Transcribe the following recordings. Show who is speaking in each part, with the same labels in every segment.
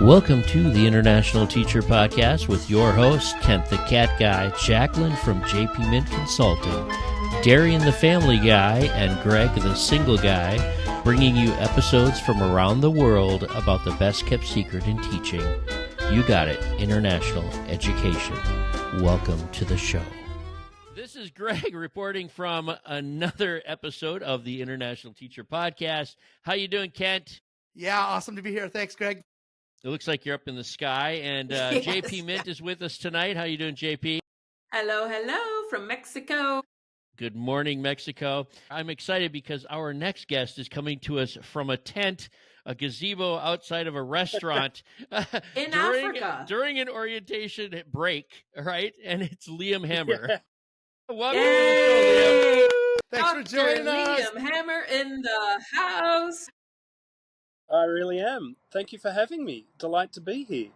Speaker 1: Welcome to the International Teacher Podcast with your host, Kent the Cat Guy, Jacqueline from JP Mint Consulting, Darian the Family Guy, and Greg the Single Guy, bringing you episodes from around the world about the best-kept secret in teaching. You got it, international education. Welcome to the show. This is Greg reporting from another episode of the International Teacher Podcast. How you doing, Kent?
Speaker 2: Yeah, awesome to be here. Thanks, Greg.
Speaker 1: It looks like you're up in the sky, and
Speaker 3: Yes.
Speaker 1: JP Mint is with us tonight. How you doing, JP?
Speaker 3: Hello from Mexico.
Speaker 1: Good morning, Mexico. I'm excited because our next guest is coming to us from a tent, a gazebo outside of a restaurant
Speaker 3: In
Speaker 1: during,
Speaker 3: Africa.
Speaker 1: during an orientation break, right? And it's Liam Hammer.
Speaker 4: Yeah.
Speaker 1: Welcome to the show, Liam.
Speaker 2: Thanks for joining us.
Speaker 3: Liam Hammer in the house.
Speaker 4: I really am. Thank you for having me. Delight to be here.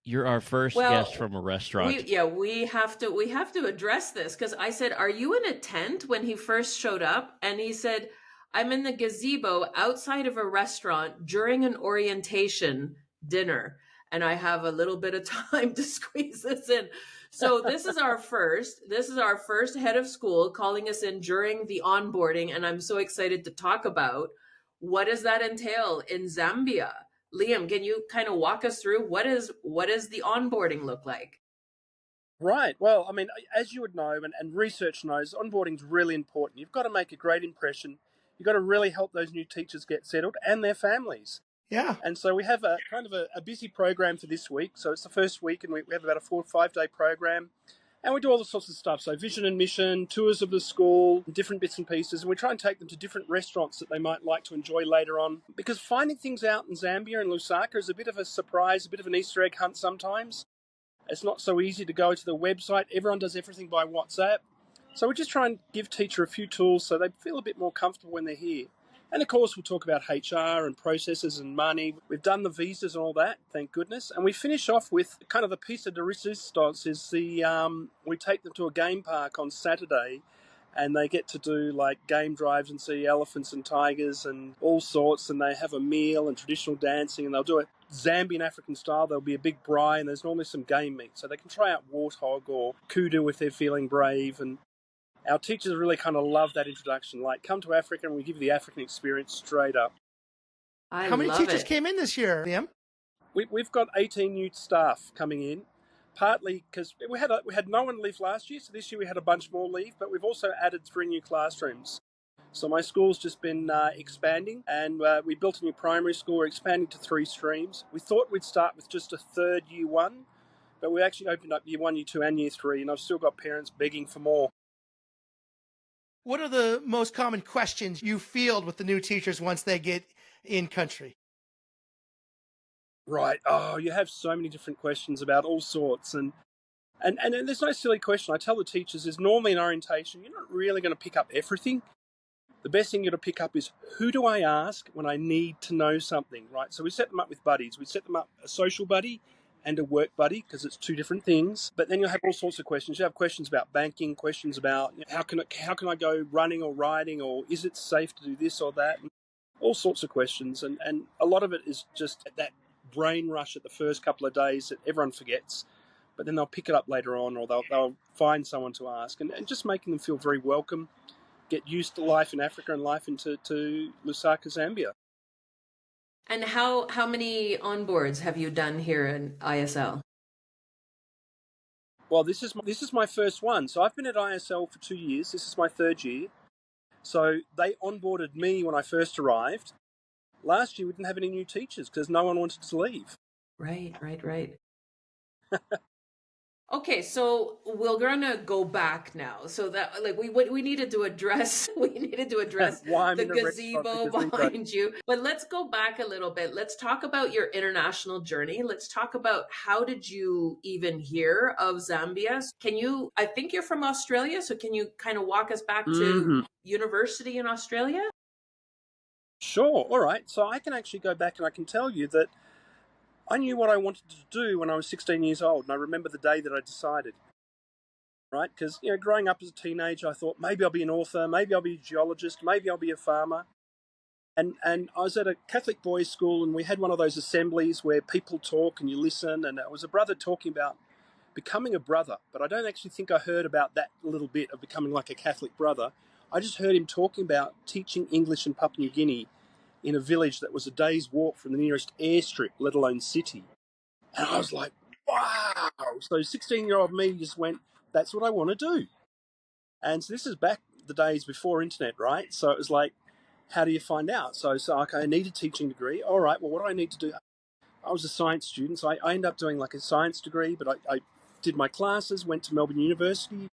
Speaker 1: You're our first guest from a restaurant.
Speaker 3: We have to address this because I said, "Are you in a tent?" when he first showed up, and he said, "I'm in the gazebo outside of a restaurant during an orientation dinner, and I have a little bit of time to squeeze this in." So this is our first head of school calling us in during the onboarding, and I'm so excited to talk about what does that entail in Zambia. Liam, can you kind of walk us through what does the onboarding look like?
Speaker 4: Right. Well, I mean, as you would know, and research knows, onboarding is really important. You've got to make a great impression. You've got to really help those new teachers get settled and their families.
Speaker 2: Yeah.
Speaker 4: And so we have a busy program for this week. So it's the first week, and we have about a 4 or 5 day program. And we do all sorts of stuff. So vision and mission, tours of the school, different bits and pieces. And we try and take them to different restaurants that they might like to enjoy later on. Because finding things out in Zambia and Lusaka is a bit of a surprise, a bit of an Easter egg hunt sometimes. It's not so easy to go to the website. Everyone does everything by WhatsApp. So we just try and give teacher a few tools so they feel a bit more comfortable when they're here. And of course, we'll talk about HR and processes and money. We've done the visas and all that, thank goodness. And we finish off with kind of the piece de resistance is we take them to a game park on Saturday, and they get to do like game drives and see elephants and tigers and all sorts, and they have a meal and traditional dancing, and they'll do it Zambian African style. There'll be a big braai, and there's normally some game meat. So they can try out warthog or kudu if they're feeling brave. And our teachers really kind of love that introduction. Like, come to Africa and we give you the African experience straight up.
Speaker 2: How many teachers came in this year, Liam?
Speaker 4: We've got 18 new staff coming in, partly because we had no one leave last year, so this year we had a bunch more leave, but we've also added 3 new classrooms. So my school's just been expanding, and we built a new primary school. We're expanding to 3 streams. We thought we'd start with just a third year 1, but we actually opened up year 1, year 2, and year 3, and I've still got parents begging for more.
Speaker 2: What are the most common questions you field with the new teachers once they get in country?
Speaker 4: Right. Oh, you have so many different questions about all sorts. And there's no silly question. I tell the teachers is normally in orientation, you're not really going to pick up everything. The best thing you're going to pick up is who do I ask when I need to know something, right? So we set them up with buddies. We set them up a social buddy and a work buddy because it's 2 different things. But then you'll have all sorts of questions. You have questions about banking, questions about how can I go running or riding, or is it safe to do this or that? And all sorts of questions. And a lot of it is just that brain rush at the first couple of days that everyone forgets. But then they'll pick it up later on, or they'll find someone to ask. And just making them feel very welcome, get used to life in Africa and life into Lusaka, Zambia.
Speaker 3: And how many onboards have you done here in ISL?
Speaker 4: Well, this is my first one. So I've been at ISL for 2 years. This is my 3rd year. So they onboarded me when I first arrived. Last year we didn't have any new teachers because no one wanted to leave.
Speaker 3: Right. Okay, so we're gonna go back now. So that we needed to address the gazebo behind you. But let's go back a little bit. Let's talk about your international journey. Let's talk about how did you even hear of Zambia? I think you're from Australia, so can you kind of walk us back to university in Australia?
Speaker 4: Sure. All right. So I can actually go back and I can tell you that I knew what I wanted to do when I was 16 years old, and I remember the day that I decided, right? Because, growing up as a teenager, I thought maybe I'll be an author, maybe I'll be a geologist, maybe I'll be a farmer. And I was at a Catholic boys' school, and we had one of those assemblies where people talk and you listen, and it was a brother talking about becoming a brother, but I don't actually think I heard about that little bit of becoming like a Catholic brother. I just heard him talking about teaching English in Papua New Guinea in a village that was a day's walk from the nearest airstrip, let alone city. And I was like, wow. So 16-year-old me just went, that's what I want to do. And so this is back the days before internet, right? So it was like, how do you find out? So okay, I need a teaching degree. All right, well, what do I need to do? I was a science student, so I ended up doing like a science degree, but I did my classes, went to Melbourne University,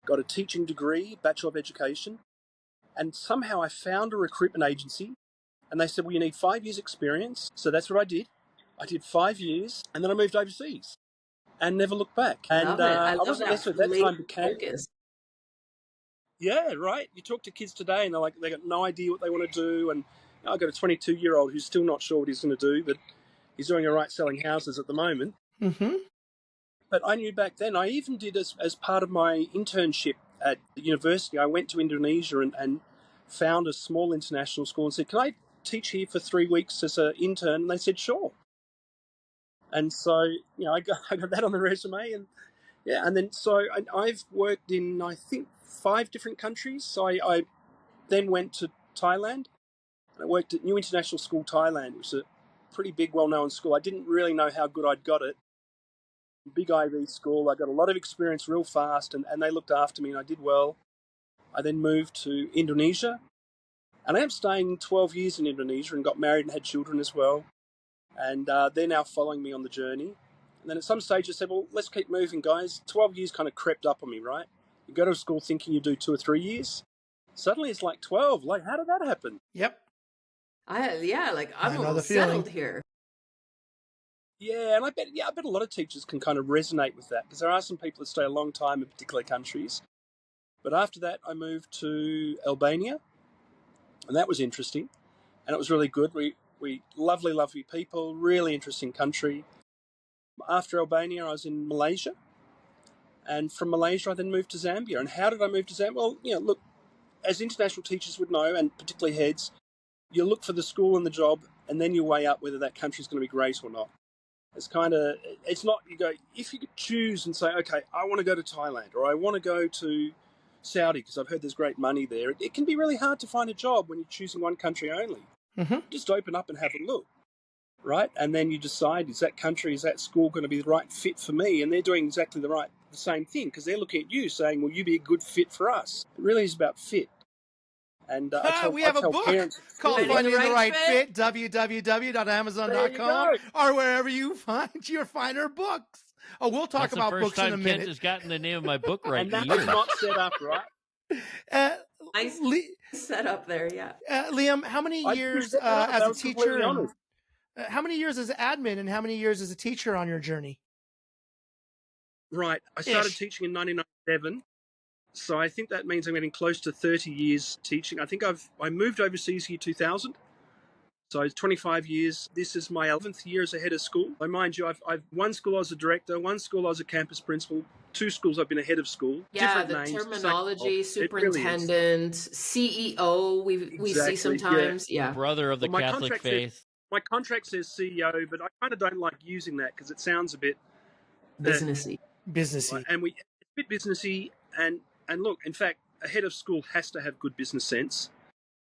Speaker 4: got a teaching degree, Bachelor of Education, and somehow I found a recruitment agency, and they said, well, you need 5 years experience. So that's what I did. I did 5 years, and then I moved overseas and never looked back. And
Speaker 3: I love
Speaker 4: wasn't
Speaker 3: that.
Speaker 4: necessarily at that time became...
Speaker 3: Focus.
Speaker 4: Yeah, right. You talk to kids today, and they got no idea what they want to do. And I've got a 22-year-old who's still not sure what he's going to do, but he's doing all right selling houses at the moment.
Speaker 2: Mm-hmm.
Speaker 4: But I knew back then, I even did as part of my internship at the university, I went to Indonesia and found a small international school and said, can I teach here for 3 weeks as an intern? And they said, sure. And so, I got that on the resume. And yeah, and then so I've worked in, I think, 5 different countries. So I then went to Thailand. I worked at New International School Thailand, which is a pretty big, well-known school. I didn't really know how good I'd got it. Big IB school. I got a lot of experience real fast, and they looked after me, and I did well. I then moved to Indonesia, and I am staying 12 years in Indonesia and got married and had children as well. And they're now following me on the journey. And then at some stage I said, well, let's keep moving, guys. 12 years kind of crept up on me, right? You go to school thinking you do 2 or 3 years. Suddenly it's like 12. Like, how did that happen?
Speaker 2: Yep.
Speaker 3: I'm almost settled here.
Speaker 4: Yeah, and I bet a lot of teachers can kind of resonate with that, because there are some people that stay a long time in particular countries. But after that, I moved to Albania, and that was interesting, and it was really good. We lovely, lovely people, really interesting country. After Albania, I was in Malaysia, and from Malaysia, I then moved to Zambia. And how did I move to Zambia? Well, look, as international teachers would know, and particularly heads, you look for the school and the job, and then you weigh up whether that country's going to be great or not. It's not, you go, if you could choose and say, okay, I want to go to Thailand, or I want to go to Saudi because I've heard there's great money there. It can be really hard to find a job when you're choosing one country only.
Speaker 2: Mm-hmm.
Speaker 4: Just open up and have a look, right? And then you decide, is that school going to be the right fit for me? And they're doing exactly the same thing, because they're looking at you saying, will you be a good fit for us? It really is about fit. And
Speaker 2: we have a book called Finding the Right Fit, www.amazon.com, or wherever you find your finer books. Oh, we'll talk about books in a minute.
Speaker 1: Kent has gotten the name of my book right.
Speaker 4: And that was not set up right.
Speaker 3: Nice set up there, yeah.
Speaker 2: Liam, how many years as a teacher? How many years as admin and how many years as a teacher on your journey?
Speaker 4: Right. I started teaching in 1997. So I think that means I'm getting close to 30 years teaching. I think I moved overseas year 2000. So it's 25 years. This is my 11th year as a head of school. I mind you, I've one school I was a director, one school I was a campus principal, 2 schools I've been a head of school.
Speaker 3: Yeah,
Speaker 4: different
Speaker 3: the
Speaker 4: names,
Speaker 3: terminology, superintendent, CEO, we see sometimes. Yeah.
Speaker 1: Brother of the Catholic faith.
Speaker 4: My contract says CEO, but I kind of don't like using that because it sounds a bit
Speaker 3: businessy.
Speaker 2: Businessy.
Speaker 4: And it's a bit businessy. And look, in fact, a head of school has to have good business sense,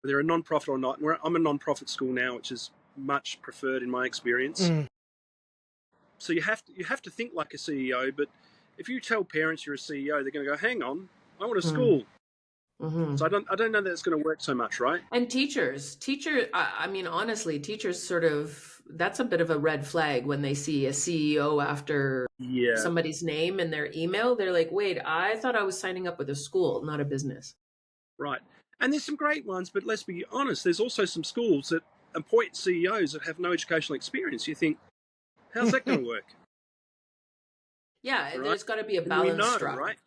Speaker 4: whether they're a non-profit or not. And I'm a non-profit school now, which is much preferred in my experience. Mm. So you have to think like a CEO, but if you tell parents you're a CEO, they're going to go, hang on, I want a school. Mm-hmm. So I don't know that it's going to work so much, right?
Speaker 3: And teachers, I mean, honestly, teachers sort of, that's a bit of a red flag when they see a CEO after somebody's name in their email. They're like, wait, I thought I was signing up with a school, not a business.
Speaker 4: Right. And there's some great ones, but let's be honest, there's also some schools that appoint CEOs that have no educational experience. You think, how's that going to work?
Speaker 3: Yeah, right? There's got to be a balance struck.
Speaker 4: Right?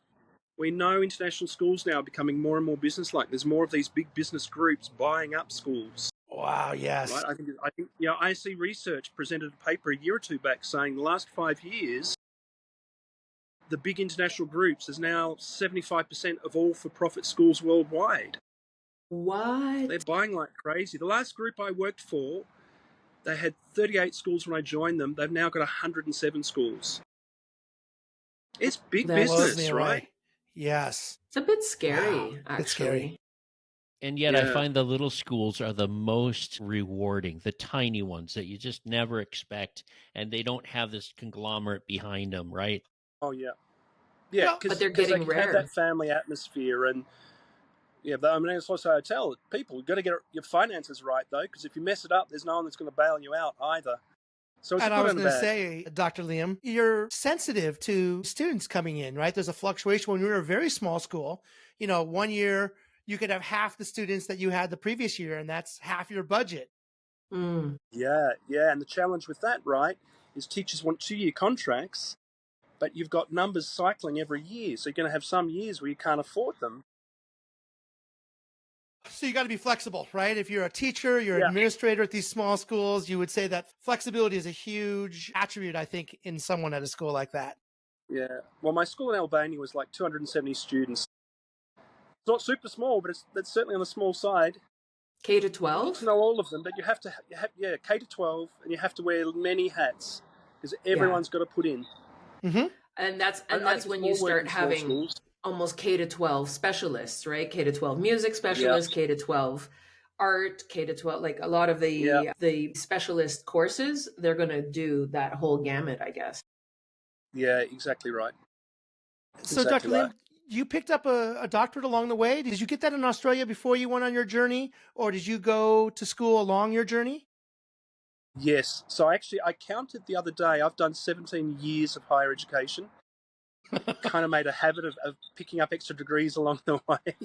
Speaker 4: We know international schools now are becoming more and more business-like. There's more of these big business groups buying up schools.
Speaker 2: Wow, yes.
Speaker 4: Right? I think IC Research presented a paper a year or two back saying the last 5 years, the big international groups is now 75% of all for-profit schools worldwide.
Speaker 3: What?
Speaker 4: They're buying like crazy. The last group I worked for, they had 38 schools when I joined them. They've now got 107 schools. It's big
Speaker 3: That
Speaker 2: Blows me
Speaker 4: business,
Speaker 2: away.
Speaker 4: right?
Speaker 2: Yes.
Speaker 3: It's a bit scary,
Speaker 2: Wow.
Speaker 3: actually.
Speaker 2: It's scary.
Speaker 1: And yet I
Speaker 4: Yeah.
Speaker 1: find the little schools are the most rewarding, the tiny ones that you just never expect, and they don't have this conglomerate behind them, right?
Speaker 4: Oh, yeah. Yeah,
Speaker 2: Well,
Speaker 3: But
Speaker 4: because
Speaker 3: they're
Speaker 4: they
Speaker 3: getting
Speaker 4: can have
Speaker 3: rare.
Speaker 4: that family atmosphere. And, yeah, I mean, that's also I tell people, you've got to get your finances right, though, because if you mess it up, there's no one that's going to bail you out either. So it's
Speaker 2: and
Speaker 4: a
Speaker 2: I
Speaker 4: good
Speaker 2: was
Speaker 4: and a
Speaker 2: going to
Speaker 4: bad.
Speaker 2: say, Dr. Liam, you're sensitive to students coming in, right? There's a fluctuation when you're a very small school. You know, one year you could have half the students that you had the previous year, and that's half your budget.
Speaker 3: Mm.
Speaker 4: Yeah, yeah. And the challenge with that, right, is teachers want 2-year contracts, but you've got numbers cycling every year. So you're going to have some years where you can't afford them.
Speaker 2: So you got to be flexible, right? If you're a teacher, you're an
Speaker 4: Yeah.
Speaker 2: administrator at these small schools, you would say that flexibility is a huge attribute, I think, in someone at a school like that.
Speaker 4: Yeah. Well, my school in Albania was like 270 students. It's not super small, but that's certainly on the small side.
Speaker 3: K to
Speaker 4: You need
Speaker 3: 12?
Speaker 4: to know all of them, but you have K to 12, and you have to wear many hats because everyone's got to put in.
Speaker 2: Mm-hmm.
Speaker 3: And that's
Speaker 4: I think
Speaker 3: when
Speaker 4: it's
Speaker 3: you
Speaker 4: more work
Speaker 3: start
Speaker 4: in small
Speaker 3: having
Speaker 4: schools.
Speaker 3: almost K to 12 specialists, right? K to 12 music specialists, K to 12 art, K to 12, like a lot of the specialist courses, they're going to do that whole gamut, I guess.
Speaker 4: Yeah, exactly right.
Speaker 2: So,
Speaker 4: Exactly
Speaker 2: Dr.
Speaker 4: right.
Speaker 2: Liam, you picked up a doctorate along the way. Did you get that in Australia before you went on your journey, or did you go to school along your journey?
Speaker 4: Yes. So actually, I counted the other day. I've done 17 years of higher education. Kind of made a habit of picking up extra degrees along the way.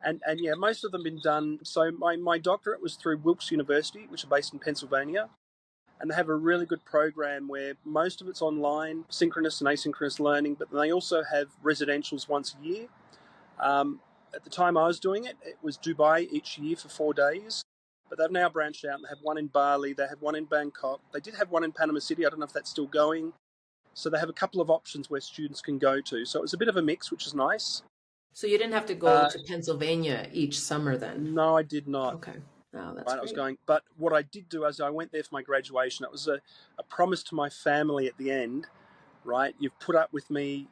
Speaker 4: And yeah, most of them been done. So my doctorate was through Wilkes University, which is based in Pennsylvania. And they have a really good program where most of it's online, synchronous and asynchronous learning, but they also have residentials once a year. At the time I was doing it, it was Dubai each year for 4 days. But they've now branched out and they have one in Bali, they have one in Bangkok. They did have one in Panama City. I don't know if that's still going. So they have a couple of options where students can go to. So it was a bit of a mix, which is nice.
Speaker 3: So you didn't have to go to Pennsylvania each summer then?
Speaker 4: No, I did not.
Speaker 3: Okay. Oh, that's
Speaker 4: Right,
Speaker 3: great.
Speaker 4: I was going, but what I did do is I went there for my graduation. It was a promise to my family at the end, right? You've put up with me,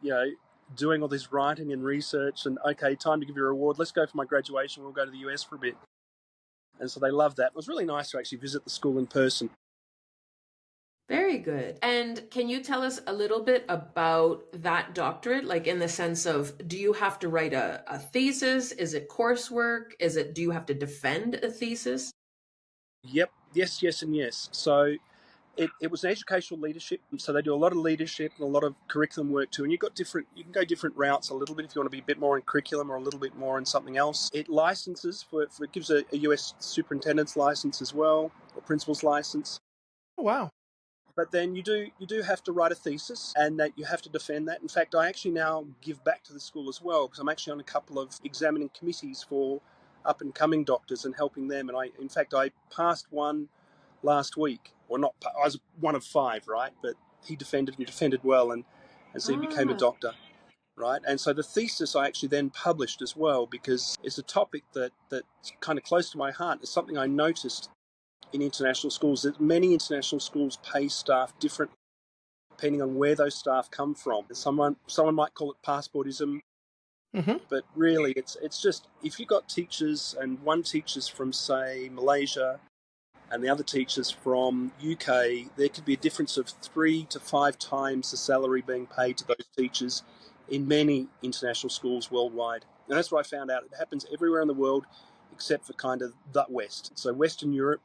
Speaker 4: doing all this writing and research, and okay, time to give you a reward. Let's go for my graduation. We'll go to the US for a bit. And so they loved that. It was really nice to actually visit the school in person.
Speaker 3: Very good. And can you tell us a little bit about that doctorate? Like in the sense of, do you have to write a thesis? Is it coursework? Do you have to defend a thesis?
Speaker 4: Yep. Yes, and yes. So it was an educational leadership. So they do a lot of leadership and a lot of curriculum work too. And you can go different routes a little bit if you want to be a bit more in curriculum or a little bit more in something else. It licenses it gives a US superintendent's license as well, or principal's license.
Speaker 2: Oh, wow.
Speaker 4: But then you do have to write a thesis, and that you have to defend that. In fact, I actually now give back to the school as well, because I'm actually on a couple of examining committees for up and coming doctors and helping them. And I passed one last week, or not. I was one of 5, right? But he defended well, and so he became a doctor, right? And so the thesis I actually then published as well, because it's a topic that's kind of close to my heart. It's something I noticed in international schools, that many international schools pay staff differently depending on where those staff come from. Someone might call it passportism, but really it's just, if you've got teachers and one teacher's from, say, Malaysia and the other teacher's from UK, there could be a difference of 3 to 5 times the salary being paid to those teachers in many international schools worldwide. And that's what I found out. It happens everywhere in the world except for kind of the West. So Western Europe,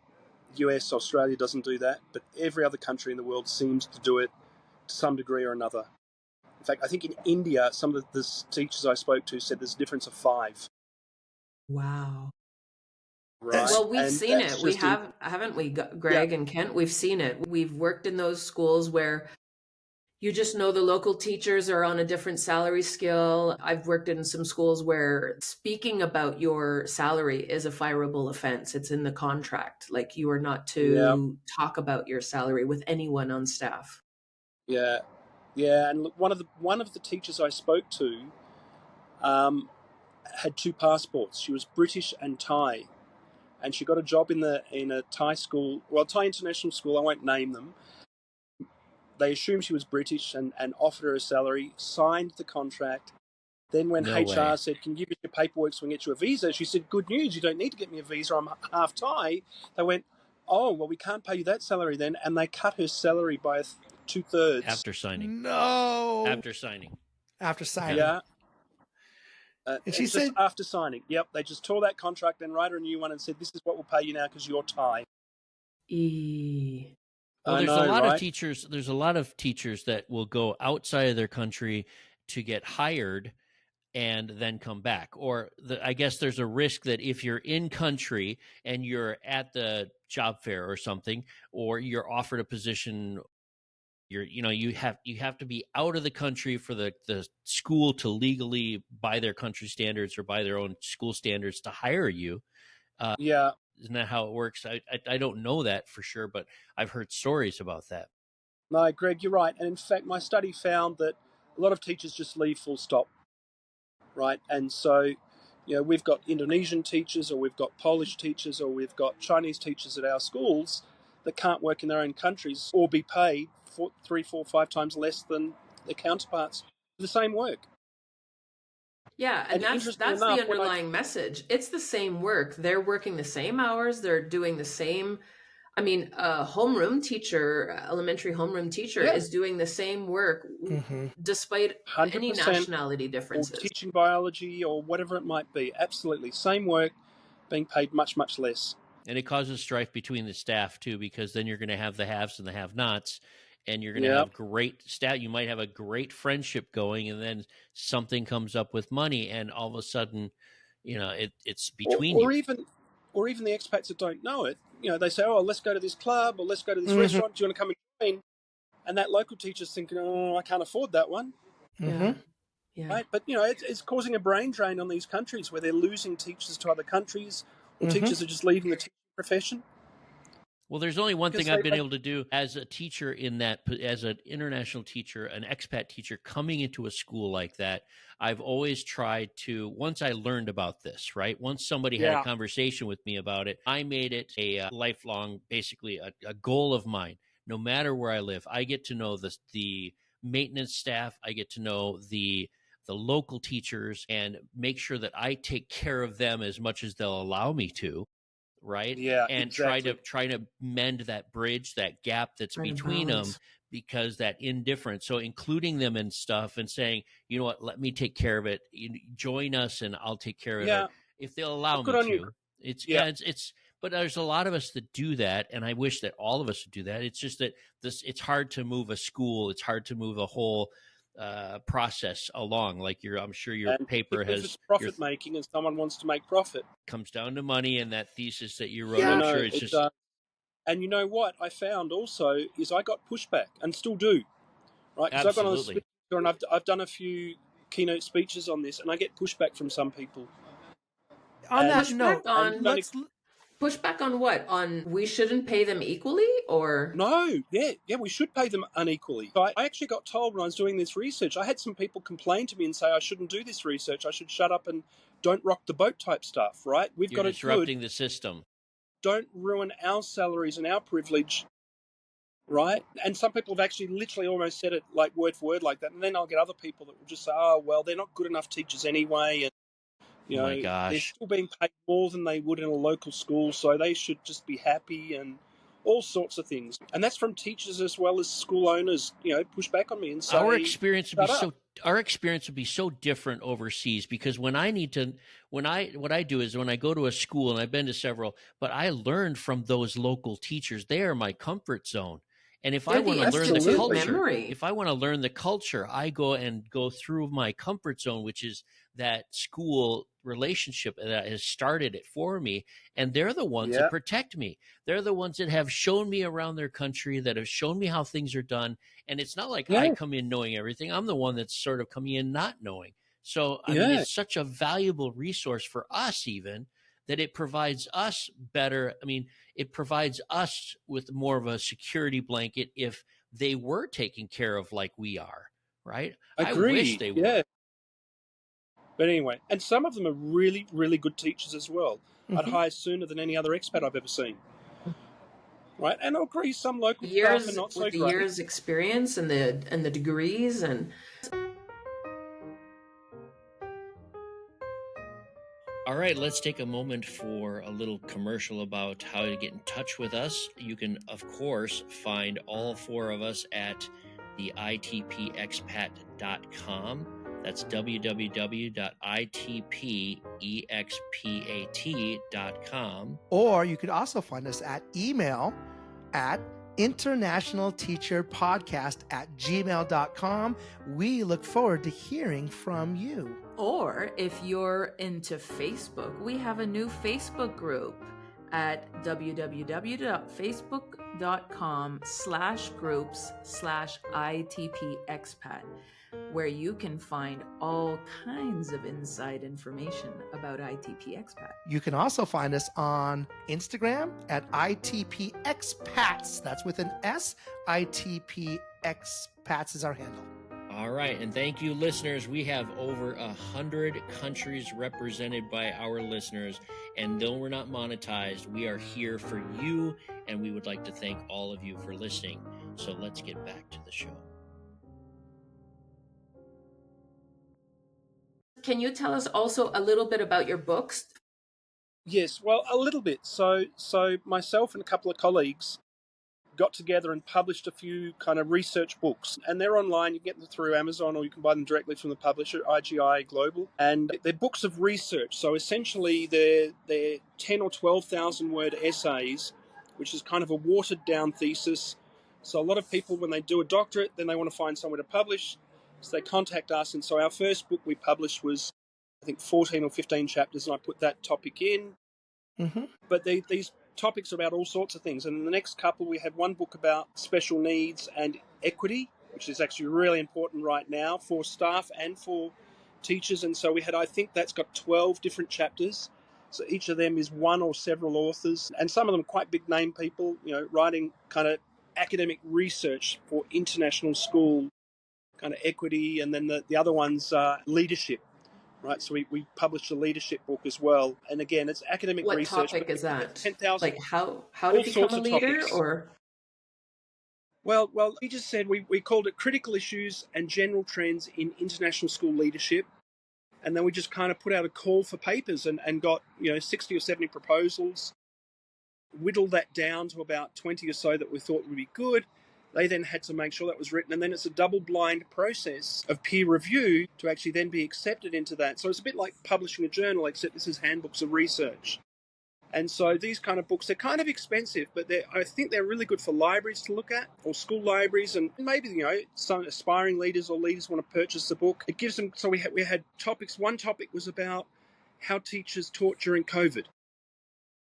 Speaker 4: US, Australia doesn't do that, but every other country in the world seems to do it to some degree or another. In fact, I think in India, some of the teachers I spoke to said there's a difference of 5.
Speaker 3: Wow.
Speaker 4: Right.
Speaker 3: Well, we've seen it. We
Speaker 4: have,
Speaker 3: haven't we, Greg and Kent? We've seen it. We've worked in those schools where you just know the local teachers are on a different salary scale. I've worked in some schools where speaking about your salary is a fireable offense. It's in the contract. Like, you are not to talk about your salary with anyone on staff. Yeah.
Speaker 4: And look, one of the teachers I spoke to had 2 passports. She was British and Thai, and she got a job in a Thai school, well, Thai international school. I won't name them. They assumed she was British and offered her a salary, signed the contract. Then when
Speaker 1: No
Speaker 4: HR
Speaker 1: way.
Speaker 4: said, "Can you give us your paperwork so we can get you a visa?" she said, "Good news, you don't need to get me a visa. I'm half Thai." They went, "Oh, well, we can't pay you that salary then," and they cut her salary by 2/3
Speaker 1: After signing.
Speaker 2: No.
Speaker 1: After signing.
Speaker 2: After signing.
Speaker 4: Yeah.
Speaker 2: And she
Speaker 4: just
Speaker 2: said,
Speaker 4: after signing. Yep, they just tore that contract and wrote her a new one and said, "This is what we'll pay you now because you're Thai."
Speaker 1: Well,
Speaker 4: I
Speaker 1: there's
Speaker 4: know,
Speaker 1: a lot
Speaker 4: right?
Speaker 1: of teachers. There's a lot of teachers that will go outside of their country to get hired and then come back. Or I guess there's a risk that if you're in country and you're at the job fair or something, or you're offered a position, you have to be out of the country for the school to legally, by their country standards or by their own school standards, to hire you.
Speaker 4: Yeah.
Speaker 1: Isn't that how it works? I don't know that for sure, but I've heard stories about that.
Speaker 4: No, Greg, you're right. And in fact, my study found that a lot of teachers just leave full stop, right? And so, we've got Indonesian teachers, or we've got Polish teachers, or we've got Chinese teachers at our schools that can't work in their own countries or be paid 3, 4, 5 times less than their counterparts for the same work.
Speaker 3: Yeah, and that's
Speaker 4: interestingly
Speaker 3: the
Speaker 4: enough,
Speaker 3: underlying message. It's the same work. They're working the same hours. They're doing the same. I mean, a homeroom teacher, elementary homeroom teacher,
Speaker 4: Yeah.
Speaker 3: is doing the same work despite any
Speaker 4: 100%,
Speaker 3: nationality
Speaker 4: or
Speaker 3: differences.
Speaker 4: teaching biology or whatever it might be. Absolutely. Same work, being paid much, much less.
Speaker 1: And it causes strife between the staff too, because then you're going to have the haves and the have-nots, and you're going to
Speaker 4: Yep.
Speaker 1: have great staff. You might have a great friendship going, and then something comes up with money, and all of a sudden, it's between
Speaker 4: or
Speaker 1: you.
Speaker 4: even the expats that don't know it. They say, "Oh, let's go to this club, or let's go to this restaurant. Do you want to come and join?" And that local teacher's thinking, "Oh, I can't afford that one."
Speaker 3: Yeah.
Speaker 4: Right? But it's causing a brain drain on these countries where they're losing teachers to other countries, or teachers are just leaving the teaching profession.
Speaker 1: Well, there's only one
Speaker 4: Because
Speaker 1: thing I've been able to do as a teacher as an international teacher, an expat teacher coming into a school like that. I've always tried to, once I learned about this, right? Once somebody had a conversation with me about it, I made it a lifelong, basically a goal of mine. No matter where I live, I get to know the maintenance staff. I get to know the local teachers and make sure that I take care of them as much as they'll allow me to. Right.
Speaker 4: Yeah,
Speaker 1: and
Speaker 4: exactly.
Speaker 1: try to mend that bridge, that gap that's between them, because that indifference. So including them and stuff and saying, you know what, let me take care of it. Join us and I'll take care of it if they'll allow me to.
Speaker 4: You.
Speaker 1: It's but there's a lot of us that do that, and I wish that all of us would do that. It's just that it's hard to move a school. It's hard to move a whole process along. Like I'm sure your paper has,
Speaker 4: it's profit making, and someone wants to make profit.
Speaker 1: Comes down to money, and that thesis that you wrote. I'm sure it's just.
Speaker 4: And you know what I found also is I got pushback, and still do, right? Because I've gone on a speaker and I've done a few keynote speeches on this, and I get pushback from some people.
Speaker 2: On that note,
Speaker 3: pushback on what? On we shouldn't pay them equally, or
Speaker 4: no? Yeah, we should pay them unequally. I actually got told when I was doing this research, I had some people complain to me and say I shouldn't do this research. I should shut up and don't rock the boat type stuff. Right? We've got
Speaker 1: disrupting the system.
Speaker 4: Don't ruin our salaries and our privilege. Right? And some people have actually literally almost said it like word for word like that. And then I'll get other people that will just say, "Oh, well, they're not good enough teachers anyway." And
Speaker 1: oh my gosh,
Speaker 4: they're still being paid more than they would in a local school, so they should just be happy, and all sorts of things. And that's from teachers as well as school owners, push back on me and say,
Speaker 1: our experience would be so different overseas, because what I do is when I go to a school, and I've been to several, but I learn from those local teachers. They are my comfort zone. And if I want to learn the culture, I go through my comfort zone, which is that school relationship that has started it for me. And they're the ones that protect me. They're the ones that have shown me around their country, that have shown me how things are done. And it's not like I come in knowing everything. I'm the one that's sort of coming in not knowing. So, I mean, it's such a valuable resource for us, even, that it provides us better. I mean, it provides us with more of a security blanket if they were taken care of like we are, right?
Speaker 4: Agreed.
Speaker 1: I wish they were.
Speaker 4: But anyway, and some of them are really, really good teachers as well. I'd hire sooner than any other expat I've ever seen. Right, and I agree, some local staff are not so
Speaker 3: With the
Speaker 4: great.
Speaker 3: years experience and the degrees and.
Speaker 1: All right, let's take a moment for a little commercial about how to get in touch with us. You can, of course, find all four of us at the itpexpat.com. That's www.itpexpat.com.
Speaker 2: Or you could also find us at email at internationalteacherpodcast@gmail.com. We look forward to hearing from you.
Speaker 3: Or if you're into Facebook, we have a new Facebook group at www.facebook.com/groups/ITPexpat, where you can find all kinds of inside information about ITP Expat.
Speaker 2: You can also find us on Instagram at ITP Expats. That's with an S. ITP Expats is our handle.
Speaker 1: All right, and thank you, listeners. We have over 100 countries represented by our listeners, and though we're not monetized, we are here for you, and we would like to thank all of you for listening. So let's get back to the show.
Speaker 3: Can you tell us also a little bit about your books?
Speaker 4: Yes, well, a little bit. So myself and a couple of colleagues got together and published a few kind of research books, and they're online. You can get them through Amazon, or you can buy them directly from the publisher, IGI Global, and they're books of research. So essentially they're 10 or 12,000 word essays, which is kind of a watered down thesis. So a lot of people, when they do a doctorate, then they want to find somewhere to publish, so they contact us. And so our first book we published was, I think, 14 or 15 chapters, and I put that topic in. But these topics about all sorts of things. And in the next couple, we have one book about special needs and equity, which is actually really important right now for staff and for teachers. And so I think that's got 12 different chapters. So each of them is one or several authors, and some of them quite big name people, writing kind of academic research for international school kind of equity. And then the other one's leadership. Right, so we published a leadership book as well, and again, it's academic research.
Speaker 3: What topic is that?
Speaker 4: 10,000.
Speaker 3: Like how to become a leader,
Speaker 4: topics.
Speaker 3: or?
Speaker 4: Well, we just said we called it critical issues and general trends in international school leadership, and then we just kind of put out a call for papers and got 60 or 70 proposals, whittled that down to about 20 or so that we thought would be good. They then had to make sure that was written, and then it's a double-blind process of peer review to actually then be accepted into that. So it's a bit like publishing a journal, except this is handbooks of research. And so these kind of books, they're kind of expensive, but I think they're really good for libraries to look at, or school libraries, and maybe some aspiring leaders or leaders want to purchase the book. It gives them. So we had topics. One topic was about how teachers taught during COVID.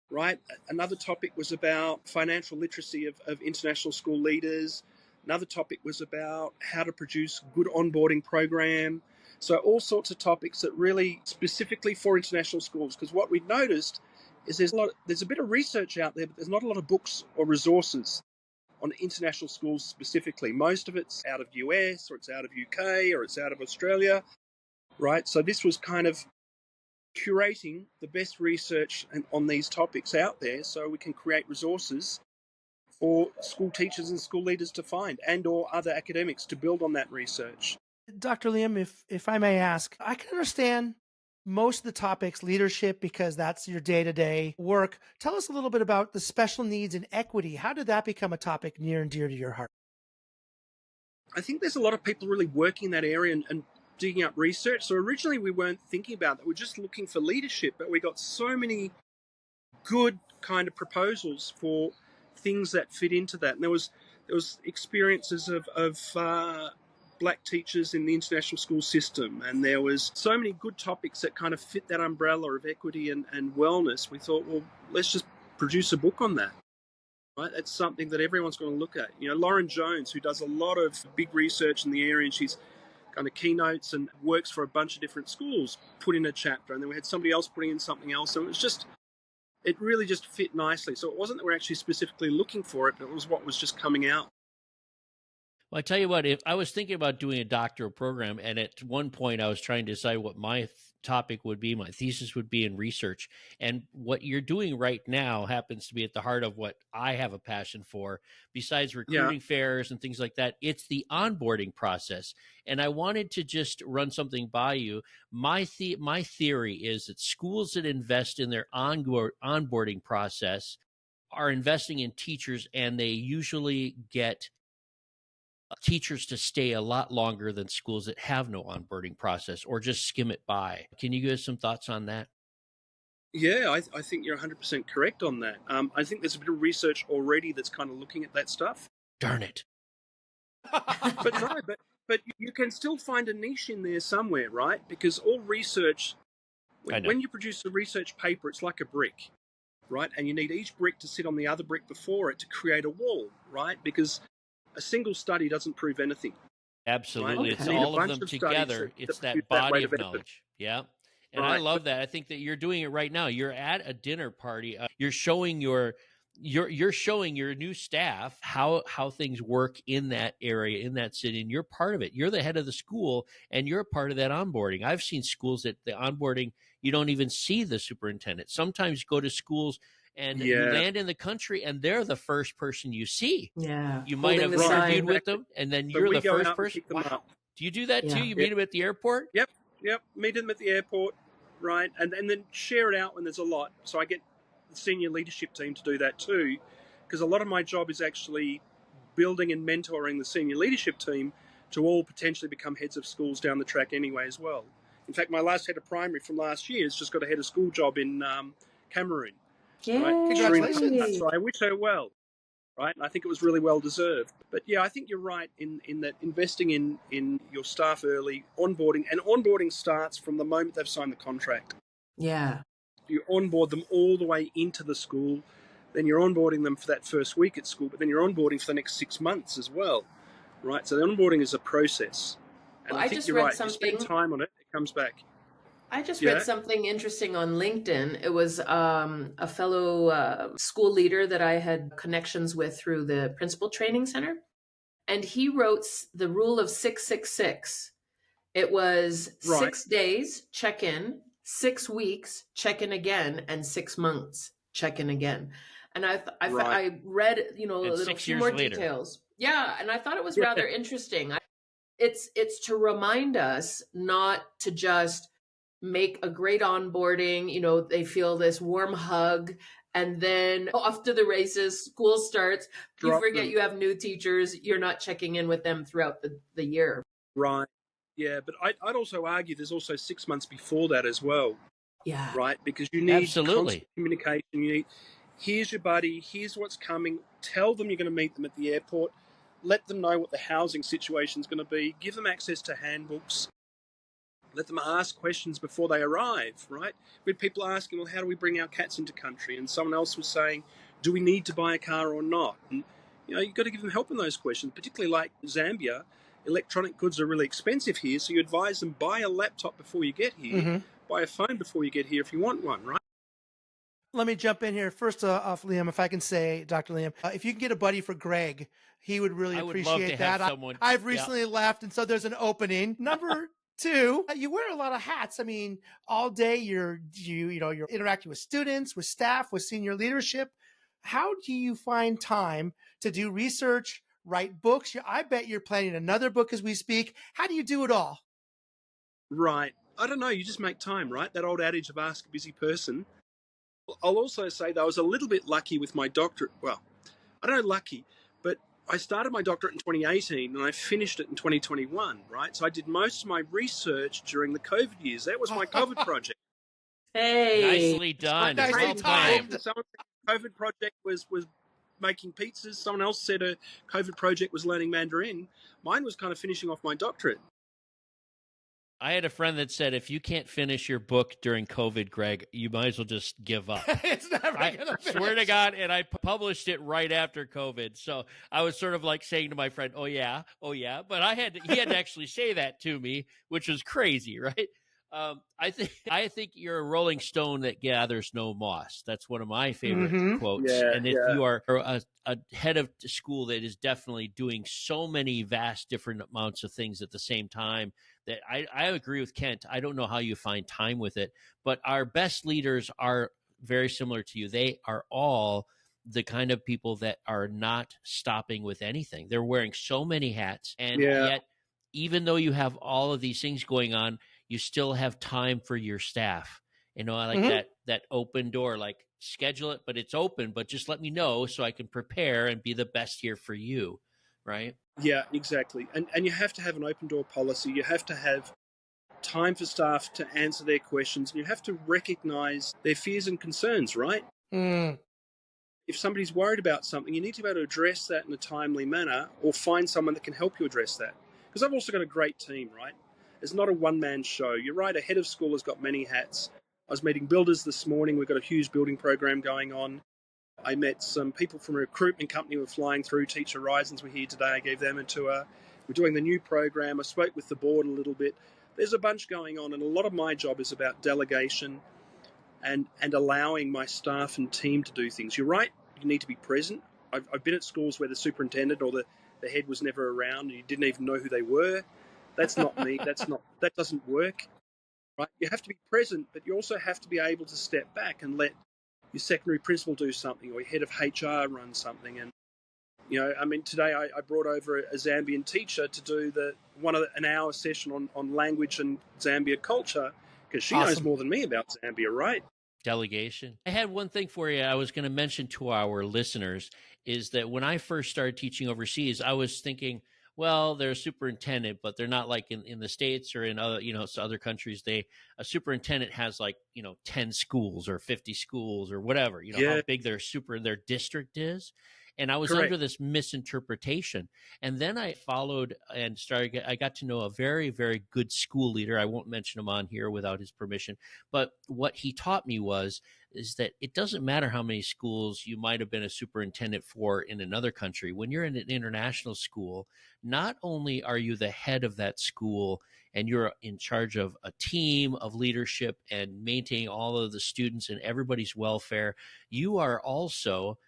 Speaker 4: Right. Another topic was about financial literacy of international school leaders. Another topic was about how to produce good onboarding program. So all sorts of topics that really specifically for international schools, because what we've noticed is there's a bit of research out there, but there's not a lot of books or resources on international schools specifically. Most of it's out of US, or it's out of UK, or it's out of Australia. Right. So this was kind of curating the best research on these topics out there, so we can create resources for school teachers and school leaders to find, and or other academics to build on that research.
Speaker 2: Dr. Liam, if I may ask, I can understand most of the topics, leadership, because that's your day-to-day work. Tell us a little bit about the special needs and equity. How did that become a topic near and dear to your heart?
Speaker 4: I think there's a lot of people really working in that area and digging up research. So originally we weren't thinking about that. We're just looking for leadership, but we got so many good kind of proposals for things that fit into that. And there was experiences of black teachers in the international school system, and there was so many good topics that kind of fit that umbrella of equity and wellness. We thought, well, let's just produce a book on that. Right? That's something that everyone's going to look at. Lauren Jones, who does a lot of big research in the area, and she's kind of keynotes and works for a bunch of different schools, put in a chapter, and then we had somebody else putting in something else. So it really just fit nicely. So it wasn't that we're actually specifically looking for it, but it was what was just coming out.
Speaker 1: Well, I tell you what, if I was thinking about doing a doctoral program, and at one point I was trying to decide what my topic would be, my thesis would be in research. And what you're doing right now happens to be at the heart of what I have a passion for. Besides recruiting fairs and things like that, it's the onboarding process. And I wanted to just run something by you. My theory is that schools that invest in their onboarding process are investing in teachers, and they usually get teachers to stay a lot longer than schools that have no onboarding process or just skim it by. Can you give us some thoughts on that?
Speaker 4: Yeah, I think you're 100% correct on that. I think there's a bit of research already that's kind of looking at that stuff.
Speaker 1: Darn it.
Speaker 4: But you can still find a niche in there somewhere, right? Because all research, when you produce a research paper, it's like a brick, right? And you need each brick to sit on the other brick before it to create a wall, right? Because a single study doesn't prove anything.
Speaker 1: Absolutely.
Speaker 4: Right?
Speaker 1: It's all of them together. It's that body of knowledge. Yeah. And I love that. I think that you're doing it right now. You're at a dinner party. You're showing you're showing your new staff how things work in that area, in that city, and you're part of it. You're the head of the school, and you're a part of that onboarding. I've seen schools that the onboarding, you don't even see the superintendent. Sometimes you go to schools and you land in the country, and they're the first person you see.
Speaker 3: Yeah.
Speaker 1: You might have interviewed with them, and then you're the first person. Wow. Do you do that too? You meet them at the airport?
Speaker 4: Yep. Meet them at the airport, right? And then share it out when there's a lot. So I get the senior leadership team to do that too, because a lot of my job is actually building and mentoring the senior leadership team to all potentially become heads of schools down the track anyway as well. In fact, my last head of primary from last year has just got a head of school job in Cameroon.
Speaker 3: Yay.
Speaker 4: Right?
Speaker 2: Congratulations.
Speaker 4: So I wish her well, right? And I think it was really well deserved. But yeah, I think you're right in that investing in your staff early, onboarding starts from the moment they've signed the contract.
Speaker 3: Yeah.
Speaker 4: You onboard them all the way into the school, then you're onboarding them for that first week at school, but then you're onboarding for the next 6 months as well, right? So the onboarding is a process. And I think you're right. If you spend time on it, it comes back.
Speaker 3: I just read something interesting on LinkedIn. It was a fellow school leader that I had connections with through the Principal Training Center. And he wrote the rule of 666. It was 6 days, check in, 6 weeks, check in again, and 6 months, check in again. And I read, a few more details. Yeah, and I thought it was rather interesting. It's to remind us not to just make a great onboarding, they feel this warm hug, and then off to the races, school starts, you forget you have new teachers, you're not checking in with them throughout the year.
Speaker 4: Right. Yeah, but I'd also argue there's also 6 months before that as well.
Speaker 3: Yeah.
Speaker 4: Right? Because you need constant communication. You need, here's your buddy, here's what's coming, tell them you're going to meet them at the airport, let them know what the housing situation is going to be, give them access to handbooks, let them ask questions before they arrive, right? We had people asking, well, how do we bring our cats into country? And someone else was saying, do we need to buy a car or not? And, you've got to give them help in those questions, particularly like Zambia. Electronic goods are really expensive here, so you advise them, buy a laptop before you get here, buy a phone before you get here if you want one, right?
Speaker 2: Let me jump in here. First off, Liam, if I can say, Dr. Liam, if you can get a buddy for Greg, he would really appreciate that. I've recently left, and so there's an opening. Number 2, you wear a lot of hats. I mean, all day you're interacting with students, with staff, with senior leadership. How do you find time to do research, write books? I bet you're planning another book as we speak. How do you do it all?
Speaker 4: Right. I don't know. You just make time, right? That old adage of ask a busy person. I'll also say that I was a little bit lucky with my doctorate. Well, I don't know lucky, but I started my doctorate in 2018 and I finished it in 2021, right? So I did most of my research during the COVID years. That was my COVID project.
Speaker 3: Hey.
Speaker 1: Nicely done.
Speaker 2: Nicely timed.
Speaker 4: Someone said a COVID project was making pizzas. Someone else said a COVID project was learning Mandarin. Mine was kind of finishing off my doctorate.
Speaker 1: I had a friend that said, if you can't finish your book during COVID, Greg, you might as well just give up.
Speaker 2: It's never going to finish.
Speaker 1: Swear to God, and I published it right after COVID. So I was sort of like saying to my friend, oh yeah. But he had to actually say that to me, which was crazy, right? I think you're a rolling stone that gathers no moss. That's one of my favorite quotes. And if you are a head of school that is definitely doing so many vast different amounts of things at the same time, that I agree with Kent. I don't know how you find time with it, but our best leaders are very similar to you. They are all the kind of people that are not stopping with anything. They're wearing so many hats, and yet, even though you have all of these things going on, you still have time for your staff. You know, I like that open door, like schedule it, but it's open, but just let me know so I can prepare and be the best here for you. Right?
Speaker 4: Yeah, exactly. And you have to have an open door policy. You have to have time for staff to answer their questions. And you have to recognize their fears and concerns, right? If somebody's worried about something, you need to be able to address that in a timely manner or find someone that can help you address that. Because I've also got a great team, right? It's not a one-man show. You're right, a head of school has got many hats. I was meeting builders this morning. We've got a huge building program going on. I met some people from a recruitment company who were flying through. Teacher Horizons were here today. I gave them a tour. We're doing the new program. I spoke with the board a little bit. There's a bunch going on, and a lot of my job is about delegation and allowing my staff and team to do things. You're right, you need to be present. I've been at schools where the superintendent or the head was never around and you didn't even know who they were. That's not me. That doesn't work. Right? You have to be present, but you also have to be able to step back and let your secondary principal do something or your head of HR run something. And today I brought over a Zambian teacher to do an hour session on language and Zambia culture because she knows more than me about Zambia, right?
Speaker 1: Delegation. I had one thing for you I was going to mention to our listeners is that when I first started teaching overseas, I was thinking, well, they're a superintendent, but they're not like in the States or in other countries. A superintendent has 10 schools or 50 schools or whatever, how big their district is. And I was under this misinterpretation. And then I followed and I got to know a very, very good school leader. I won't mention him on here without his permission. But what he taught me is that it doesn't matter how many schools you might have been a superintendent for in another country. When you're in an international school, not only are you the head of that school and you're in charge of a team of leadership and maintaining all of the students and everybody's welfare, you are also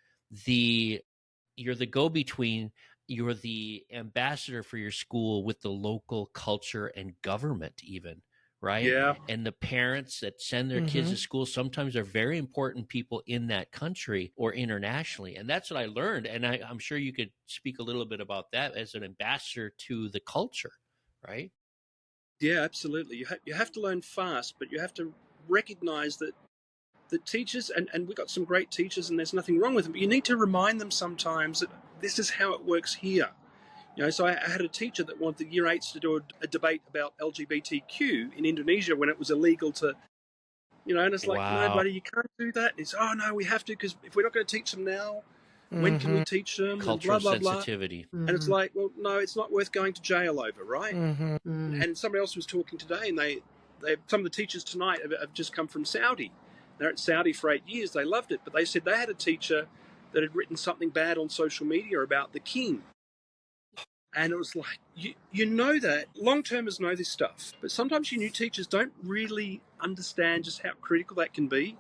Speaker 1: you're the go-between, you're the ambassador for your school with the local culture and government even, right?
Speaker 4: Yeah.
Speaker 1: And the parents that send their kids to school sometimes are very important people in that country or internationally. And that's what I learned. And I'm sure you could speak a little bit about that as an ambassador to the culture, right?
Speaker 4: Yeah, absolutely. You have to learn fast, but you have to recognize that the teachers, and we've got some great teachers and there's nothing wrong with them, but you need to remind them sometimes that this is how it works here. So I had a teacher that wanted the year 8s to do a debate about LGBTQ in Indonesia when it was illegal to, and it's like, no, buddy, you can't do that. And it's, oh, no, we have to, because if we're not going to teach them now, when can we teach them?
Speaker 1: Cultural
Speaker 4: and blah, blah,
Speaker 1: sensitivity.
Speaker 4: Blah. And it's like, well, no, it's not worth going to jail over, right? And somebody else was talking today, and some of the teachers tonight have just come from Saudi. They're at Saudi for 8 years. They loved it. But they said they had a teacher that had written something bad on social media about the king. And it was like, you know that. Long-termers know this stuff. But sometimes your new teachers don't really understand just how critical that can be.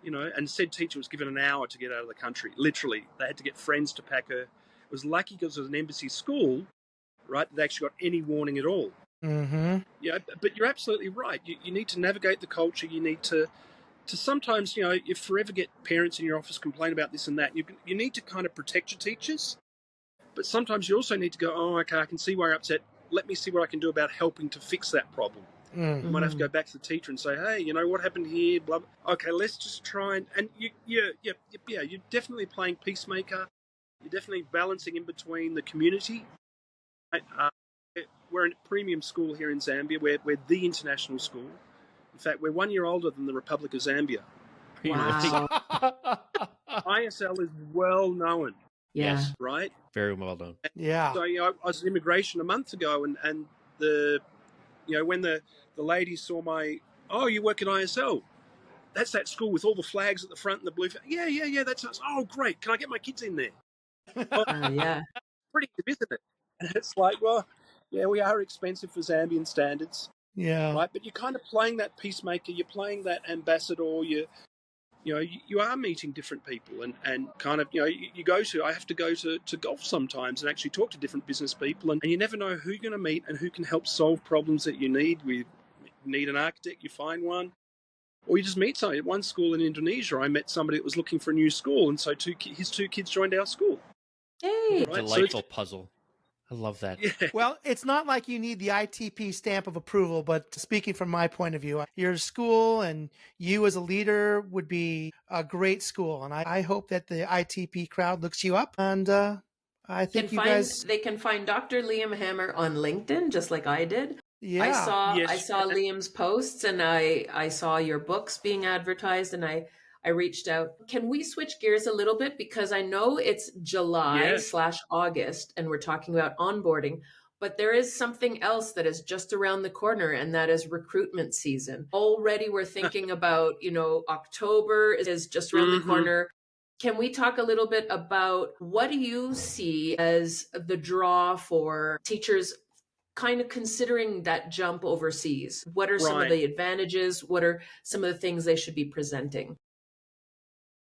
Speaker 4: And said teacher was given an hour to get out of the country. Literally. They had to get friends to pack her. It was lucky because it was an embassy school, right, that they actually got any warning at all. Yeah, but you're absolutely right. You need to navigate the culture. You need to sometimes, you forever get parents in your office complain about this and that. You need to kind of protect your teachers, but sometimes you also need to go, oh, okay, I can see why you're upset. Let me see what I can do about helping to fix that problem. You might have to go back to the teacher and say, hey, what happened here? Blah, blah. Okay, let's just try and you're definitely playing peacemaker. You're definitely balancing in between the community. We're a premium school here in Zambia. We're the international school. In fact, we're 1 year older than the Republic of Zambia.
Speaker 3: Wow.
Speaker 4: ISL is well known.
Speaker 1: Yes.
Speaker 4: Right?
Speaker 1: Very well known.
Speaker 2: Yeah.
Speaker 4: So, I was in immigration a month ago and the, when the lady saw you work at ISL. That's that school with all the flags at the front and the blue. Yeah, that's us. Oh, great. Can I get my kids in there?
Speaker 3: Yeah.
Speaker 4: Pretty good, isn't it? And it's like, well, yeah, we are expensive for Zambian standards.
Speaker 2: Yeah.
Speaker 4: Right, but you're kind of playing that peacemaker, you're playing that ambassador, you are meeting different people and kind of, I have to go to golf sometimes and actually talk to different business people, and you never know who you're going to meet and who can help solve problems that you need. You need an architect, you find one, or you just meet somebody. At one school in Indonesia, I met somebody that was looking for a new school, and so his two kids joined our school.
Speaker 3: Yay!
Speaker 1: Right? Delightful puzzle. I love that.
Speaker 4: Yeah.
Speaker 2: Well, it's not like you need the ITP stamp of approval, but speaking from my point of view, your school and you as a leader would be a great school. And I hope that the ITP crowd looks you up. And I think
Speaker 3: they can find Dr. Liam Hammer on LinkedIn, just like I did.
Speaker 2: Yeah.
Speaker 3: I saw Liam's posts, and I saw your books being advertised, and I reached out. Can we switch gears a little bit? Because I know it's July/August, and we're talking about onboarding, but there is something else that is just around the corner, and that is recruitment season. Already we're thinking about, October is just around the corner. Can we talk a little bit about what do you see as the draw for teachers kind of considering that jump overseas? What are some of the advantages? What are some of the things they should be presenting?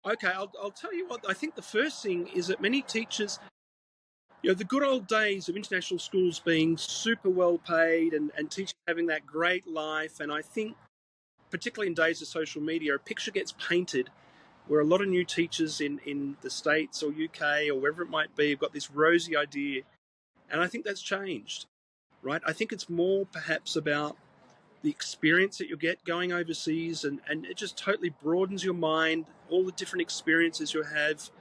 Speaker 4: Okay, I'll tell you what. I think the first thing is that many teachers, the good old days of international schools being super well paid and teachers having that great life. And I think, particularly in days of social media, a picture gets painted where a lot of new teachers in the States or UK or wherever it might be have got this rosy idea. And I think that's changed, right? I think it's more perhaps about the experience that you get going overseas, and it just totally broadens your mind, all the different experiences you have.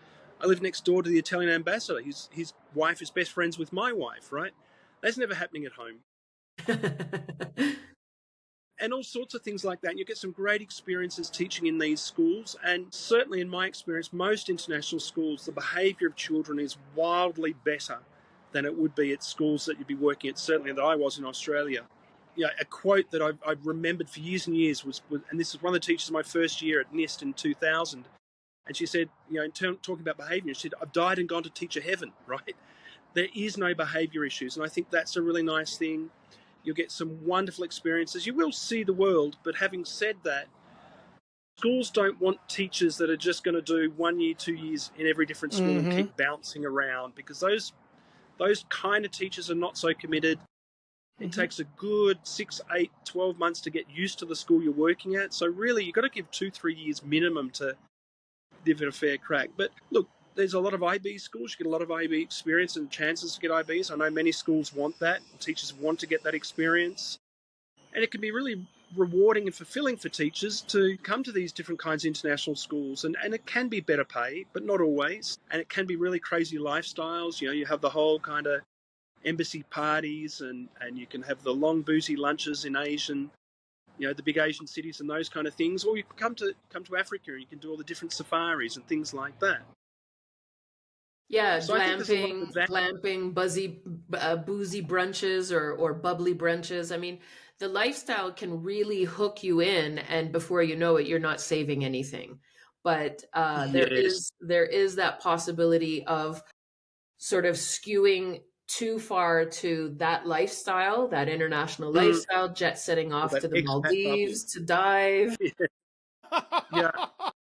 Speaker 4: I live next door to the Italian ambassador. His wife is best friends with my wife, right? That's never happening at home. And all sorts of things like that. And you get some great experiences teaching in these schools. And certainly in my experience, most international schools, the behaviour of children is wildly better than it would be at schools that you'd be working at, certainly that I was in Australia. A quote that I've remembered for years and years was, and this is one of the teachers my first year at NIST in 2000, and she said, talking about behaviour, she said, "I've died and gone to teacher heaven," right? There is no behaviour issues, and I think that's a really nice thing. You'll get some wonderful experiences. You will see the world, but having said that, schools don't want teachers that are just going to do 1 year, 2 years in every different school and keep bouncing around, because those kind of teachers are not so committed. It takes a good 6, 8, 12 months to get used to the school you're working at. So really, you've got to give 2-3 years minimum to give it a fair crack. But look, there's a lot of IB schools. You get a lot of IB experience and chances to get IBs. I know many schools want that. Teachers want to get that experience. And it can be really rewarding and fulfilling for teachers to come to these different kinds of international schools. And it can be better pay, but not always. And it can be really crazy lifestyles. You have the whole kind of embassy parties, and you can have the long boozy lunches in Asian, the big Asian cities and those kind of things. Or you can come to Africa and you can do all the different safaris and things like that.
Speaker 3: Yeah, so glamping, boozy brunches or bubbly brunches. I mean, the lifestyle can really hook you in, and before you know it, you're not saving anything. But there is that possibility of sort of skewing too far to that lifestyle, that international lifestyle, jet setting off to the Maldives to dive.
Speaker 4: Yeah.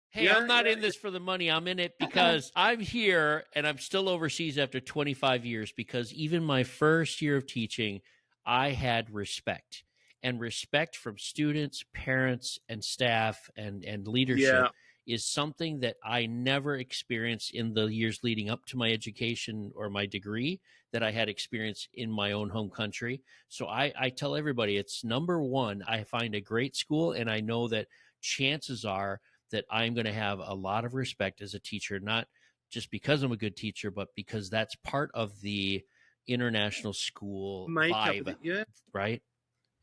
Speaker 1: Hey, I'm not in this for the money. I'm in it because I'm here and I'm still overseas after 25 years, because even my first year of teaching, I had respect, and respect from students, parents, and staff and leadership is something that I never experienced in the years leading up to my education or my degree that I had experienced in my own home country. So I tell everybody, it's number one, I find a great school, and I know that chances are that I'm going to have a lot of respect as a teacher, not just because I'm a good teacher, but because that's part of the international school vibe, right?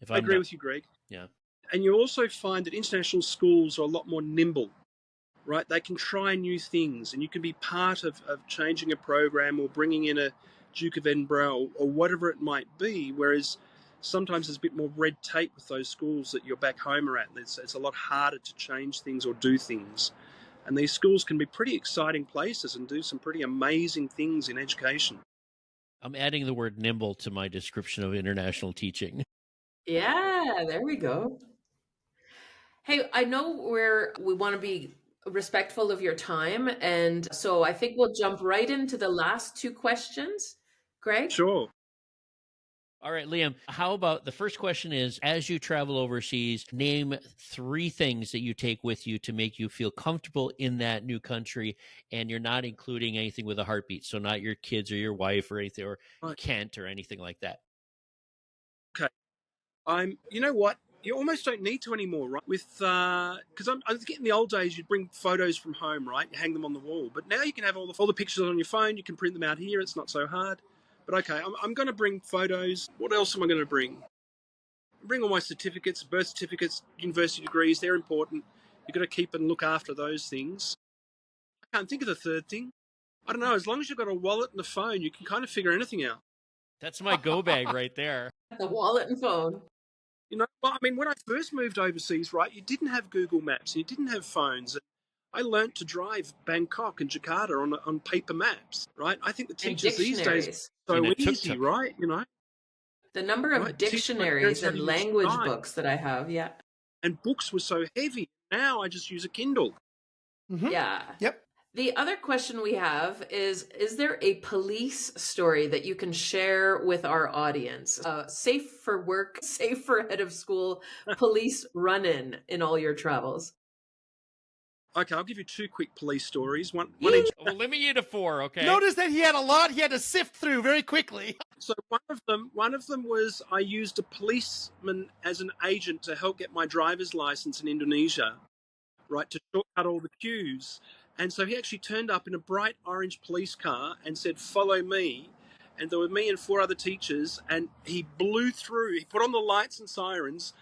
Speaker 4: I agree with you, Greg.
Speaker 1: Yeah.
Speaker 4: And you also find that international schools are a lot more nimble, right? They can try new things, and you can be part of changing a program or bringing in a Duke of Edinburgh or whatever it might be, whereas sometimes there's a bit more red tape with those schools that you're back home are at. It's a lot harder to change things or do things. And these schools can be pretty exciting places and do some pretty amazing things in education.
Speaker 1: I'm adding the word nimble to my description of international teaching.
Speaker 3: Yeah, there we go. Hey, I know we want to be respectful of your time. And so I think we'll jump right into the last two questions. Greg?
Speaker 4: Sure.
Speaker 1: All right, Liam, how about the first question is, as you travel overseas, name 3 things that you take with you to make you feel comfortable in that new country, and you're not including anything with a heartbeat, so not your kids or your wife or anything, or
Speaker 4: Right.
Speaker 1: Kent or anything like that.
Speaker 4: Okay. You know what? You almost don't need to anymore, right? Because I was getting the old days, you'd bring photos from home, right? You hang them on the wall. But now you can have all the pictures on your phone. You can print them out here. It's not so hard. But okay, I'm going to bring photos. What else am I going to bring? Bring all my certificates, birth certificates, university degrees. They're important. You've got to keep and look after those things. I can't think of the third thing. I don't know. As long as you've got a wallet and a phone, you can kind of figure anything out.
Speaker 1: That's my go bag right there.
Speaker 3: The wallet and phone.
Speaker 4: You know, well, I mean, when I first moved overseas, right, you didn't have Google Maps, you didn't have phones. I learnt to drive Bangkok and Jakarta on paper maps, right? I think the teachers these days are so easy, right? You know,
Speaker 3: the number of dictionaries and language books that I have, yeah.
Speaker 4: And books were so heavy. Now I just use a Kindle.
Speaker 2: Mm-hmm.
Speaker 3: Yeah.
Speaker 2: Yep.
Speaker 3: The other question we have is there a police story that you can share with our audience? Safe for work, safe for head of school, police run-in in all your travels.
Speaker 4: Okay, I'll give you 2 quick police stories. One
Speaker 1: each. Well, limit you to 4, okay?
Speaker 2: Notice that he had a lot he had to sift through very quickly.
Speaker 4: So one of them was I used a policeman as an agent to help get my driver's license in Indonesia, right, to shortcut all the queues. And so he actually turned up in a bright orange police car and said, "Follow me." And there were me and 4 other teachers, and he blew through. He put on the lights and sirens,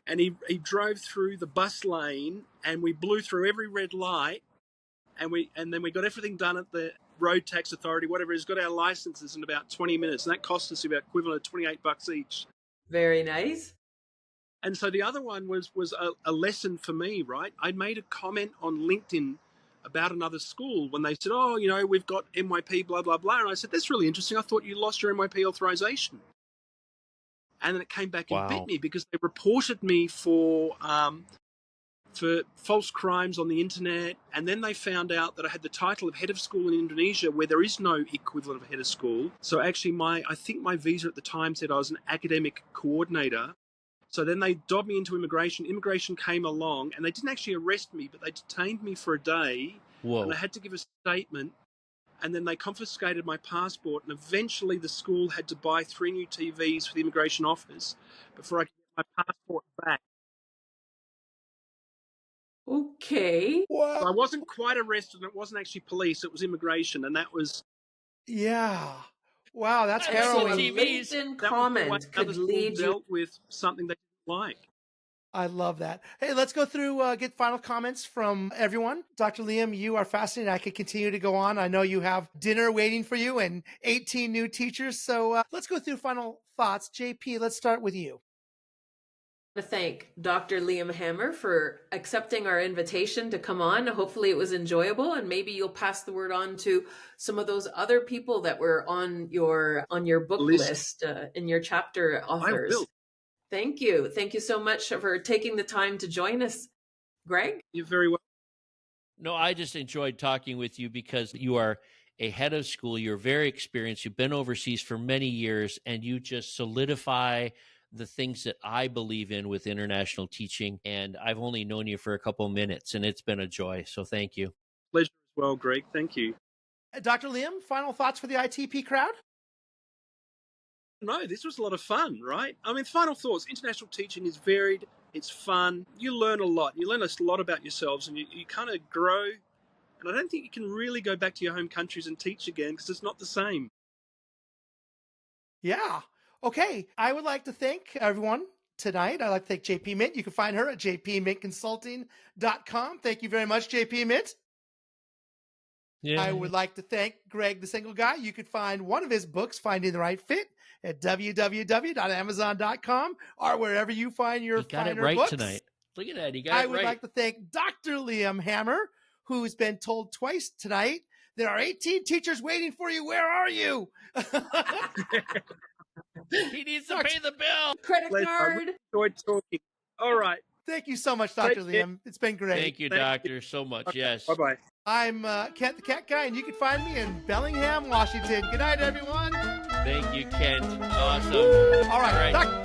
Speaker 4: and he drove through the bus lane, and we blew through every red light, and then we got everything done at the road tax authority, whatever it is, got our licenses in about 20 minutes, and that cost us about equivalent of $28 each.
Speaker 3: Very nice.
Speaker 4: And so the other one was a lesson for me, right? I made a comment on LinkedIn about another school when they said, "Oh, you know, we've got MYP, blah, blah, blah." And I said, "That's really interesting. I thought you lost your MYP authorization." And then it came back and bit me because they reported me for false crimes on the internet. And then they found out that I had the title of head of school in Indonesia, where there is no equivalent of head of school. So actually I think my visa at the time said I was an academic coordinator. So then they dobbed me into immigration. Immigration came along, and they didn't actually arrest me, but they detained me for a day.
Speaker 1: Whoa.
Speaker 4: And I had to give a statement, and then they confiscated my passport, and eventually the school had to buy 3 new TVs for the immigration office before I could get my passport back.
Speaker 3: Okay.
Speaker 2: Wow.
Speaker 4: So I wasn't quite arrested, and it wasn't actually police, it was immigration, and that was...
Speaker 2: Yeah. Wow, that's
Speaker 3: harrowing.
Speaker 2: harrowing.
Speaker 3: So a LinkedIn comment could lead you...
Speaker 4: dealt with something they didn't like.
Speaker 2: I love that. Hey, let's go through, get final comments from everyone. Dr. Liam, you are fascinating. I could continue to go on. I know you have dinner waiting for you and 18 new teachers. So let's go through final thoughts. JP, let's start with you.
Speaker 3: To thank Dr. Liam Hammer for accepting our invitation to come on. Hopefully it was enjoyable, and maybe you'll pass the word on to some of those other people that were on your book list in your chapter authors.
Speaker 4: I will.
Speaker 3: Thank you. Thank you so much for taking the time to join us, Greg.
Speaker 4: You're very welcome.
Speaker 1: No, I just enjoyed talking with you because you are a head of school. You're very experienced. You've been overseas for many years, and you just solidify the things that I believe in with international teaching. And I've only known you for a couple of minutes, and it's been a joy. So thank you.
Speaker 4: Pleasure as well, Greg. Thank you.
Speaker 2: Dr. Liam, final thoughts for the ITP crowd?
Speaker 4: No, this was a lot of fun, right? I mean, final thoughts. International teaching is varied. It's fun. You learn a lot. You learn a lot about yourselves, and you kind of grow. And I don't think you can really go back to your home countries and teach again because it's not the same.
Speaker 2: Yeah. Okay. I would like to thank everyone tonight. I'd like to thank JP Mint. You can find her at jpmintconsulting.com. Thank you very much, JP Mint. Yeah. I would like to thank Greg, the Single Guy. You could find one of his books, Finding the Right Fit, at www.amazon.com or wherever you find your finer
Speaker 1: got it right
Speaker 2: books.
Speaker 1: Tonight. Look at that. He got it right.
Speaker 2: I would like to thank Dr. Liam Hammer, who's been told twice tonight, there are 18 teachers waiting for you. Where are you?
Speaker 1: He needs to pay the bill.
Speaker 3: Credit card.
Speaker 4: Enjoyed talking. All right.
Speaker 2: Thank you so much, Dr.
Speaker 4: Take care.
Speaker 2: Liam. It's been great.
Speaker 1: Thank you,
Speaker 4: Thank
Speaker 1: Doctor, so much.
Speaker 4: Okay,
Speaker 1: Yes.
Speaker 4: Bye-bye.
Speaker 2: I'm Kent the Cat Guy, and you can find me in Bellingham, Washington. Good night, everyone.
Speaker 1: Thank you, Kent. Awesome.
Speaker 2: All right.